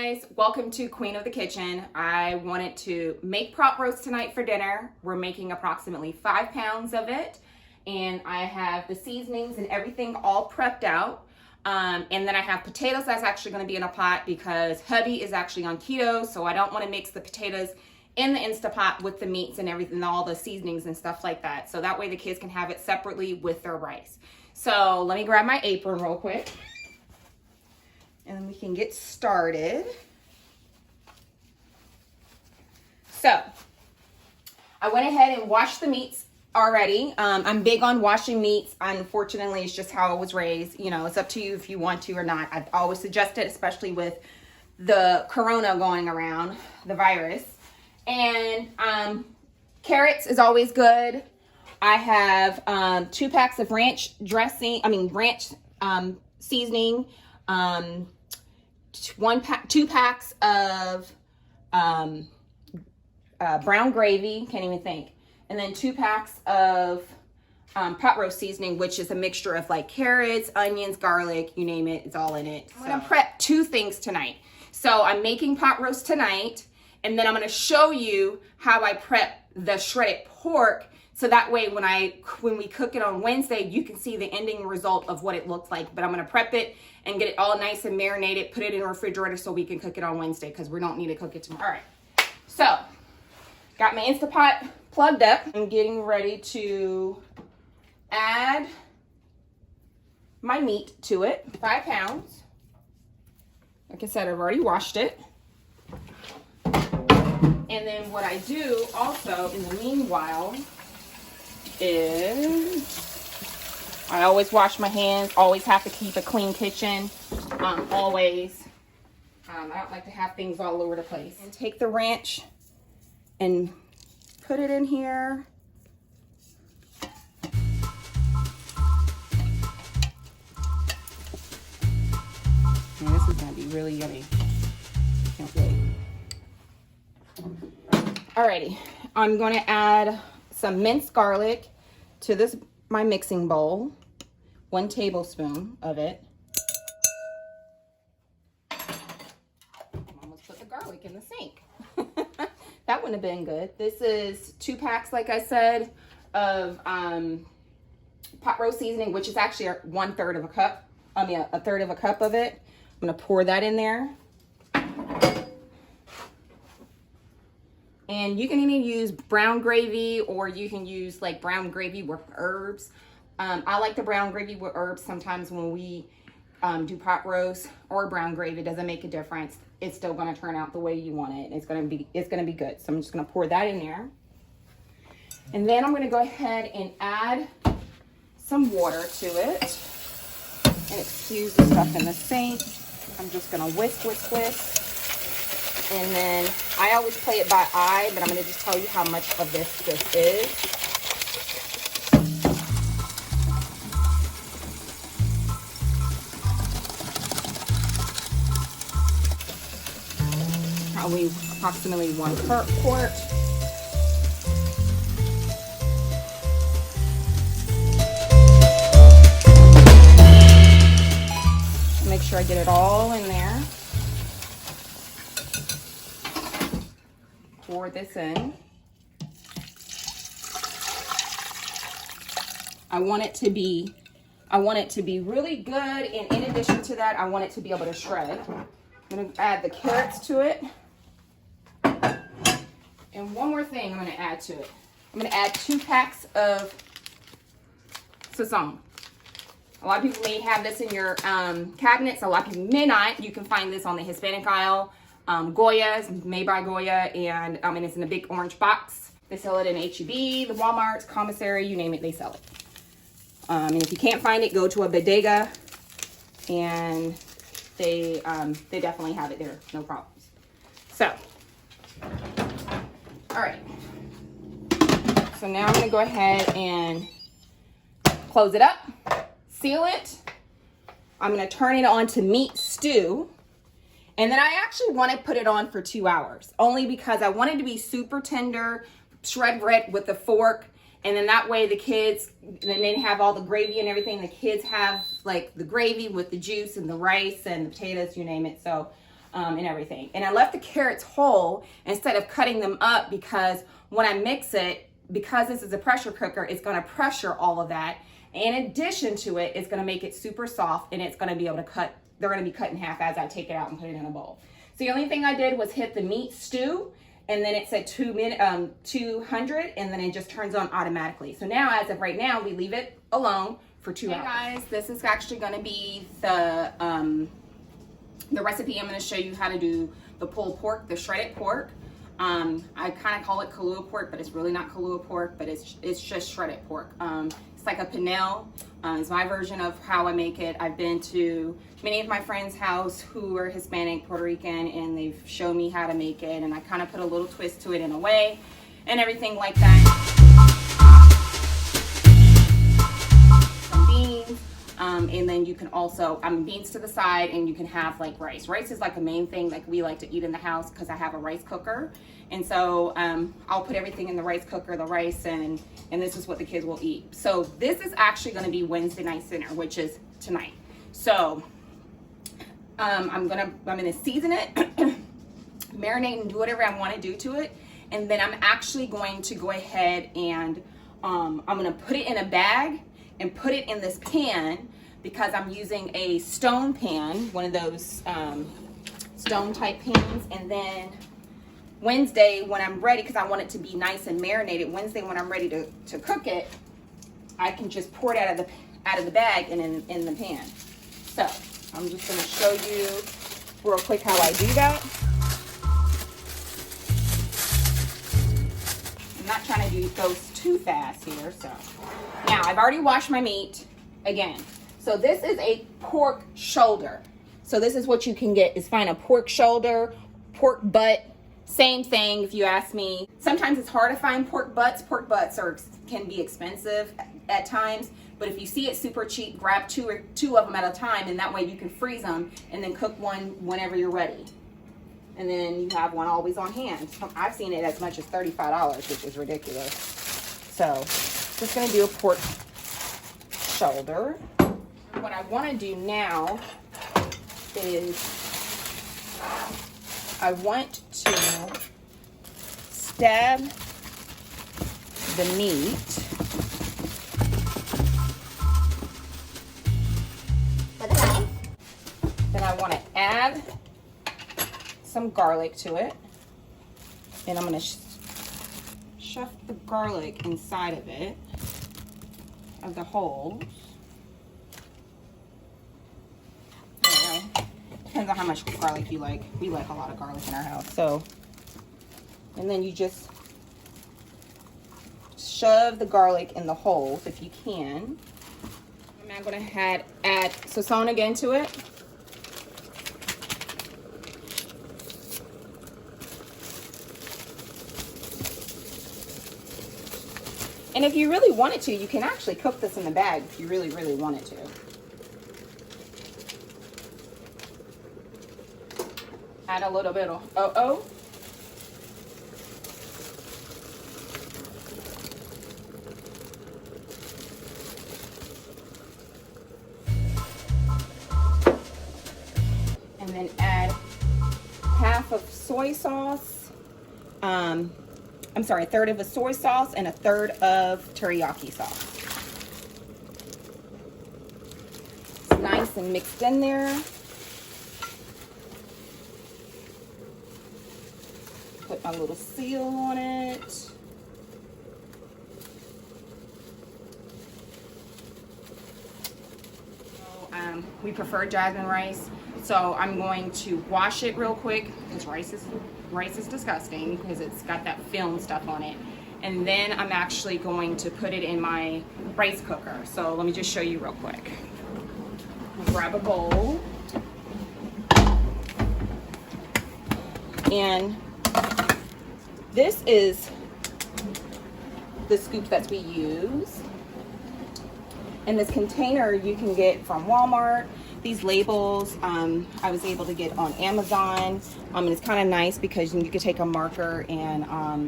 guys, welcome to Queen of the Kitchen. I wanted to make pot roast tonight for dinner. We're making approximately 5 pounds of it, and I have the seasonings and everything all prepped out. And then I have potatoes that's actually going to be in a pot because hubby is actually on keto, so I don't want to mix the potatoes in the Instapot with the meats and everything, all the seasonings and stuff like that. So that way the kids can have it separately with their rice. So let me grab my apron real quick, and then we can get started. So I went ahead and washed the meats already. I'm big on washing meats. Unfortunately, it's just how I was raised. You know, it's up to you if you want to or not. I've always suggested, especially with the corona going around, the virus. And carrots is always good. I have 2 packs of ranch seasoning, 2 packs of brown gravy, can't even think, and then 2 packs of pot roast seasoning, which is a mixture of like carrots, onions, garlic, you name it, it's all in it. I'm gonna prep 2 things tonight. So I'm making pot roast tonight, and then I'm gonna show you how I prep the shredded pork, so that way when we cook it on Wednesday, you can see the ending result of what it looks like. But I'm gonna prep it and get it all nice and marinated, put it in the refrigerator so we can cook it on Wednesday, because we don't need to cook it tomorrow. All right, so got my Instapot plugged up. I'm getting ready to add my meat to it, 5 pounds. Like I said, I've already washed it. And then what I do also in the meanwhile is I always wash my hands, always have to keep a clean kitchen, always. I don't like to have things all over the place. And take the ranch and put it in here. And this is gonna be really yummy. Can't wait. Alrighty, I'm gonna add some minced garlic to my mixing bowl, 1 tablespoon of it. Almost put the garlic in the sink. That wouldn't have been good. This is 2 packs, like I said, of pot roast seasoning, which is actually 1/3 of a cup. A third of a cup of it. I'm gonna pour that in there. And you can even use brown gravy, or you can use like brown gravy with herbs. I like the brown gravy with herbs sometimes when we do pot roast, or brown gravy. It doesn't make a difference. It's still gonna turn out the way you want it. It's gonna be good. So I'm just gonna pour that in there. And then I'm gonna go ahead and add some water to it. And excuse the stuff in the sink. I'm just gonna whisk. And then I always play it by eye, but I'm going to just tell you how much of this is. Probably approximately 1 quart. Make sure I get it all in there. Pour this in. I want it to be really good, and in addition to that, I want it to be able to shred. I'm going to add the carrots to it. And one more thing I'm going to add to it. I'm going to add 2 packs of sazon. A lot of people may have this in your cabinets. A lot of people may not. You can find this on the Hispanic aisle. Goya, made by Goya, and it's in a big orange box. They sell it in H-E-B, the Walmarts, commissary, you name it, they sell it. And if you can't find it, go to a bodega, and they definitely have it there, no problems. So, all right. So now I'm gonna go ahead and close it up, seal it. I'm gonna turn it on to meat stew. And then I actually want to put it on for 2 hours, only because I want it to be super tender, shred red with the fork. And then that way the kids, and then they have all the gravy and everything. The kids have like the gravy with the juice and the rice and the potatoes, you name it. So and everything. And I left the carrots whole instead of cutting them up, because when I mix it, because this is a pressure cooker, it's gonna pressure all of that. In addition to it, it's gonna make it super soft, and it's gonna be able to cut, they're gonna be cut in half as I take it out and put it in a bowl. So the only thing I did was hit the meat stew, and then it said 200, and then it just turns on automatically. So now, as of right now, we leave it alone for 2 hours. Hey guys, this is actually gonna be the recipe. I'm gonna show you how to do the pulled pork, the shredded pork. I kind of call it Kahlua pork, but it's really not Kahlua pork, but it's just shredded pork. It's like a panelle. It's my version of how I make it. I've been to many of my friends' house who are Hispanic, Puerto Rican, and they've shown me how to make it, and I kind of put a little twist to it in a way and everything like that. Some beans, and then you can also, beans to the side, and you can have like rice. Rice is like a main thing like we like to eat in the house because I have a rice cooker. And so I'll put everything in the rice cooker, the rice, and this is what the kids will eat. So this is actually going to be Wednesday night dinner, which is tonight. So I'm gonna season it, marinate, and do whatever I want to do to it. And then I'm actually going to go ahead and I'm gonna put it in a bag and put it in this pan, because I'm using a stone pan, one of those stone type pans. And then Wednesday, when I'm ready, because I want it to be nice and marinated, Wednesday when I'm ready to cook it, I can just pour it out of the bag and in the pan. So I'm just going to show you real quick how I do that. I'm not trying to do those too fast here. So now I've already washed my meat again. So this is a pork shoulder. So this is what you can get, is find a pork shoulder, pork butt. Same thing, if you ask me. Sometimes it's hard to find pork butts. Pork butts can be expensive at times, but if you see it super cheap, grab two of them at a time, and that way you can freeze them and then cook one whenever you're ready. And then you have one always on hand. I've seen it as much as $35, which is ridiculous. So just gonna do a pork shoulder. What I wanna do now is I want to stab the meat with a knife. Then I want to add some garlic to it. And I'm going to shove the garlic inside of it, of the holes. Depends on how much garlic you like. We like a lot of garlic in our house. So, and then you just shove the garlic in the holes if you can. I'm now going to add sazon again to it. And if you really wanted to, you can actually cook this in the bag if you really, really wanted to. Add a little bit of oh. And then add half of soy sauce. I'm sorry, a third of a soy sauce and a third of teriyaki sauce. It's nice and mixed in there. Put my little seal on it. So, we prefer jasmine rice, so I'm going to wash it real quick, because rice is disgusting because it's got that film stuff on it. And then I'm actually going to put it in my rice cooker. So let me just show you real quick. Grab a bowl. And this is the scoop that we use. And this container you can get from Walmart. These labels I was able to get on Amazon. And it's kind of nice because you can take a marker and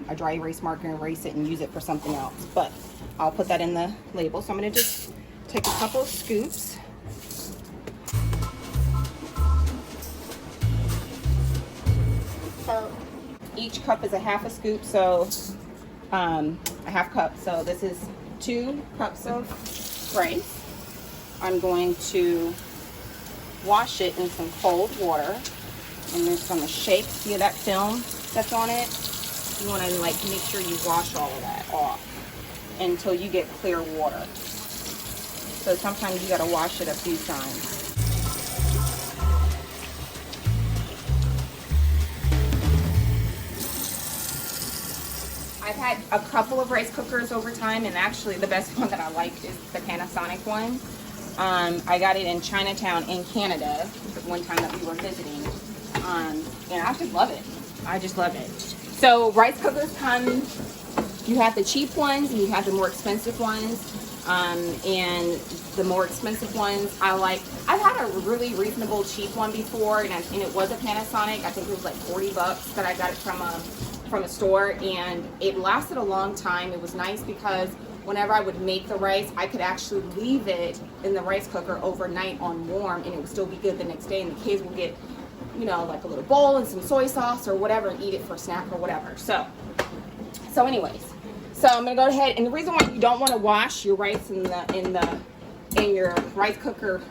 a dry erase marker and erase it and use it for something else. But I'll put that in the label. So I'm going to just take a couple of scoops. each cup is a half a scoop, so a half cup. So this is 2 cups of rice. I'm going to wash it in some cold water, and then just gonna shake. See that film that's on it? You want to like make sure you wash all of that off until you get clear water. So sometimes you got to wash it a few times. I've had a couple of rice cookers over time, and actually the best one that I like is the Panasonic one. I got it in Chinatown in Canada one time that we were visiting, and I just love it. I just love it. So rice cookers come, you have the cheap ones and you have the more expensive ones, and the more expensive ones I like. I've had a really reasonable cheap one before, and it was a Panasonic. I think it was like 40 bucks that I got it from a store, and it lasted a long time. It was nice because whenever I would make the rice, I could actually leave it in the rice cooker overnight on warm, and it would still be good the next day, and the kids will get, you know, like a little bowl and some soy sauce or whatever and eat it for a snack or whatever. So anyways, so I'm gonna go ahead, and the reason why you don't want to wash your rice in your rice cooker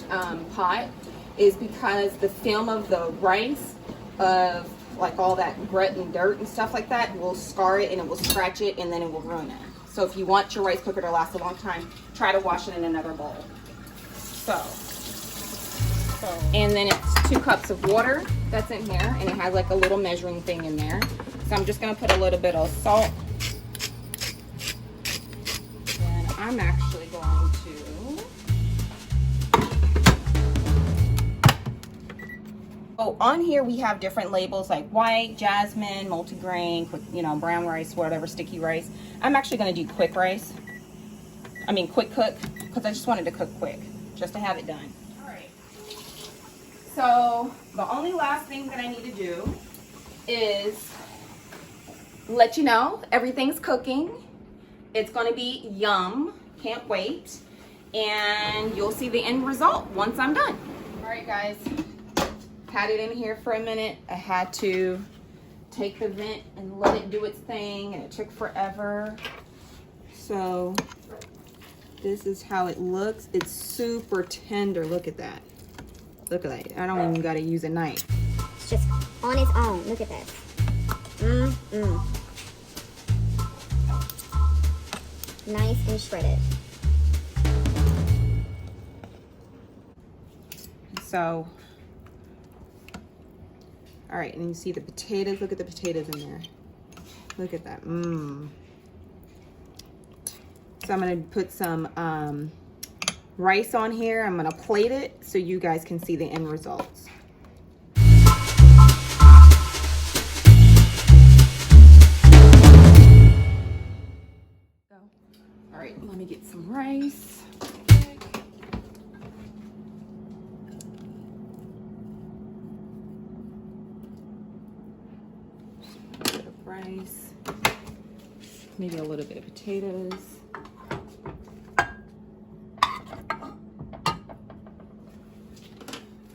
pot is because the film of the rice, of like all that grit and dirt and stuff like that, will scar it and it will scratch it, and then it will ruin it. So if you want your rice cooker to last a long time, try to wash it in another bowl. And then it's 2 cups of water that's in here, and it has like a little measuring thing in there. So I'm just gonna put a little bit of salt. And I'm actually going to, oh, on here we have different labels like white, jasmine, multigrain, you know, brown rice, whatever, sticky rice. I'm actually gonna do quick rice. I mean quick cook, because I just wanted to cook quick, just to have it done. So the only last thing that I need to do is let you know everything's cooking. It's going to be yum. Can't wait. And you'll see the end result once I'm done. All right, guys. Had it in here for a minute. I had to take the vent and let it do its thing, and it took forever. So this is how it looks. It's super tender. Look at that. Look at that. I don't even got to use a knife. It's just on its own. Look at this. Nice and shredded. So, all right, and you see the potatoes. Look at the potatoes in there. Look at that. So I'm going to put some rice on here. I'm going to plate it so you guys can see the end results. All right, let me get some rice. A bit of rice, maybe a little bit of potatoes.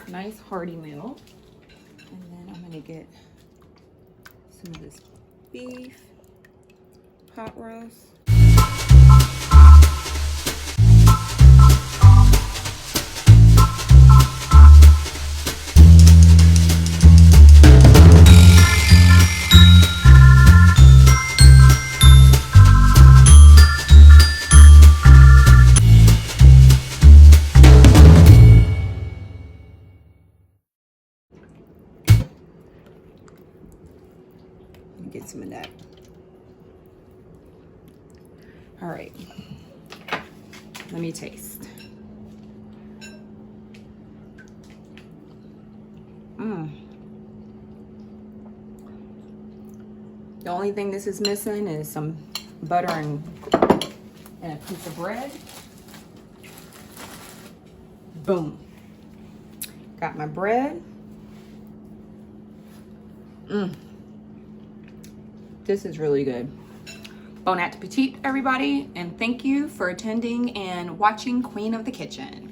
Nice hearty meal. And then I'm gonna get some of this beef pot roast. Get some of that. All right, let me taste. The only thing this is missing is some butter and a piece of bread. Boom. Got my bread. This is really good. Bon appetit, everybody, and thank you for attending and watching Queen of the Kitchen.